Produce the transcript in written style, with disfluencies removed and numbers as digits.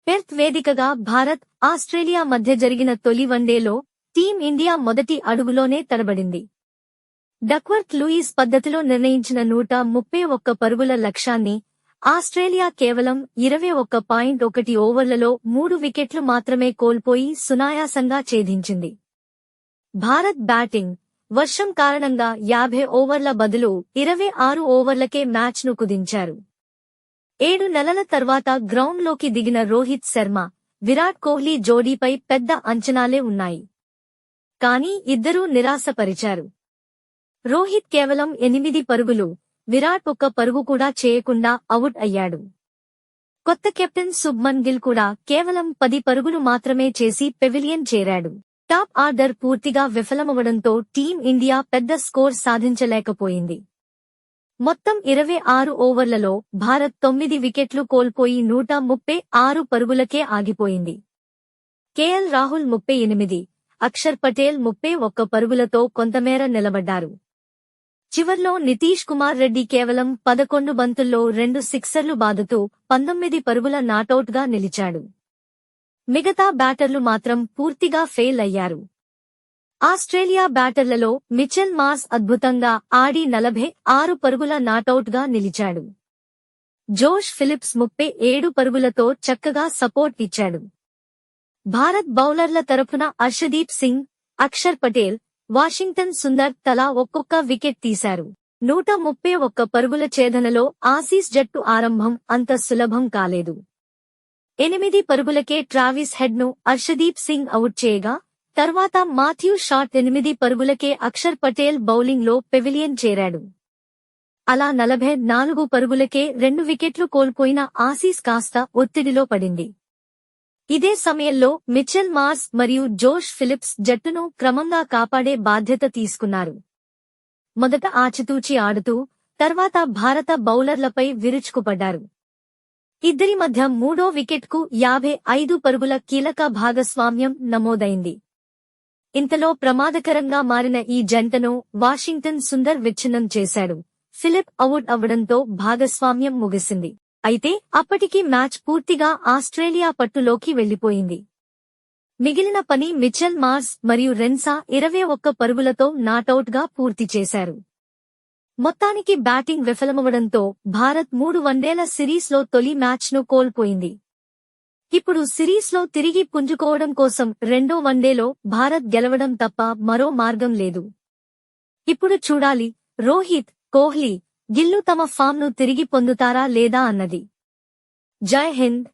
Perth వేదికగా Bharat, Australia మధ్య జరిగిన తొలి వన్డేలో టీమిండియా మొదటి అడుగులోనే తడబడింది. డక్వర్త్ లూయిస్ పద్ధతిలో నిర్ణయించిన 131 పరుగుల లక్ష్యాన్ని ఆస్ట్రేలియా కేవలం 21.1 ఓవర్లలో 3 వికెట్లు మాత్రమే కోల్పోయి సునాయాసంగా ఛేదించింది. భారత్ బ్యాటింగ్ వర్షం కారణంగా 50 ఓవర్ల బదులు 26 ఓవర్లకే మ్యాచ్ను కుదించారు. 7 నెలల తర్వాత గ్రౌండ్లోకి దిగిన రోహిత్ శర్మ, విరాట్ కోహ్లీ జోడీపై పెద్ద అంచనాలే ఉన్నాయి. కానీ ఇద్దరూ నిరాశపరిచారు. రోహిత్ కేవలం 8 పరుగులు, విరాట్ 1 పరుగు కూడా చేయకుండా అవుట్ అయ్యాడు. కొత్త కెప్టెన్ శుభ్మన్ గిల్ కూడా కేవలం 10 పరుగులు మాత్రమే చేసి పెవిలియన్ చేరాడు. టాప్ ఆర్డర్ పూర్తిగా విఫలమవడంతో టీమిండియా పెద్ద స్కోర్ సాధించలేకపోయింది. మొత్తం 26 ఓవర్లలో భారత్ 9 వికెట్లు కోల్పోయి 136 పరుగులకే ఆగిపోయింది. కేఎల్ రాహుల్ 38, అక్షర్ పటేల్ 31 పరుగులతో కొంతమేర నిలబడ్డారు. చివర్లో నితీష్ కుమార్ రెడ్డి కేవలం 11 బంతుల్లో 2 సిక్సర్లు బాదుతూ 19 పరుగుల నాటౌట్గా నిలిచాడు. మిగతా బ్యాటర్లు మాత్రం పూర్తిగా ఫెయిల్ అయ్యారు. ఆస్ట్రేలియా బ్యాటర్లలో మిచెల్ మార్ష్ అద్భుతంగా ఆడి 46 పరుగుల నాటౌట్గా నిలిచాడు. జోష్ ఫిలిప్స్ 37 పరుగులతో చక్కగా సపోర్ట్ ఇచ్చాడు. భారత్ బౌలర్ల తరఫున అర్షదీప్ సింగ్, అక్షర్ పటేల్, వాషింగ్టన్ సుందర్ తలా ఒక్కొక్క వికెట్ తీశారు. 131 పరుగుల ఛేదనలో ఆసీస్ జట్టు ఆరంభం అంత సులభం కాలేదు. 8 పరుగులకే ట్రావిస్ హెడ్ను అర్షదీప్ సింగ్ అవుట్ చేయగా, తర్వాత మాథ్యూ షాట్ 8 పరుగులకే అక్షర్ పటేల్ బౌలింగ్లో పెవిలియన్ చేరాడు. అలా 44 పరుగులకే 2 వికెట్లు కోల్పోయిన ఆసీస్ కాస్త ఒత్తిడిలో పడింది. ఇదే సమయంలో మిచెల్ మార్ష్ మరియు జోష్ ఫిలిప్స్ జట్టును క్రమంగా కాపాడే బాధ్యత తీసుకున్నారు. మొదట ఆచితూచి ఆడుతూ, తర్వాత భారత బౌలర్లపై విరుచుకుపడ్డారు. ఇద్దరి మధ్య మూడో వికెట్కు 55 పరుగుల కీలక భాగస్వామ్యం నమోదైంది. ఇంతలో ప్రమాదకరంగా మారిన ఈ జంటను వాషింగ్టన్ సుందర్ విచ్ఛిన్నం చేశాడు. ఫిలిప్ అవుట్ అవ్వడంతో భాగస్వామ్యం ముగిసింది. అయితే అప్పటికి మ్యాచ్ పూర్తిగా ఆస్ట్రేలియా పట్టులోకి వెళ్లిపోయింది. మిగిలిన పని మిచెల్ మార్ష్ మరియు రెన్సా 21 పరుగులతో నాటౌట్గా పూర్తి చేశారు. మొత్తానికి బ్యాటింగ్ విఫలమవడంతో భారత్ 3 వన్డేల సిరీస్లో తొలి మ్యాచ్ను కోల్పోయింది. ఇప్పుడు సిరీస్లో తిరిగి పుంజుకోవడం కోసం రెండో వన్డేలో భారత్ గెలవడం తప్ప మరో మార్గం లేదు. ఇప్పుడు చూడాలి రోహిత్, కోహ్లీ, గిల్లు తమ ఫామ్ను తిరిగి పొందుతారా లేదా అన్నది. జై హింద్.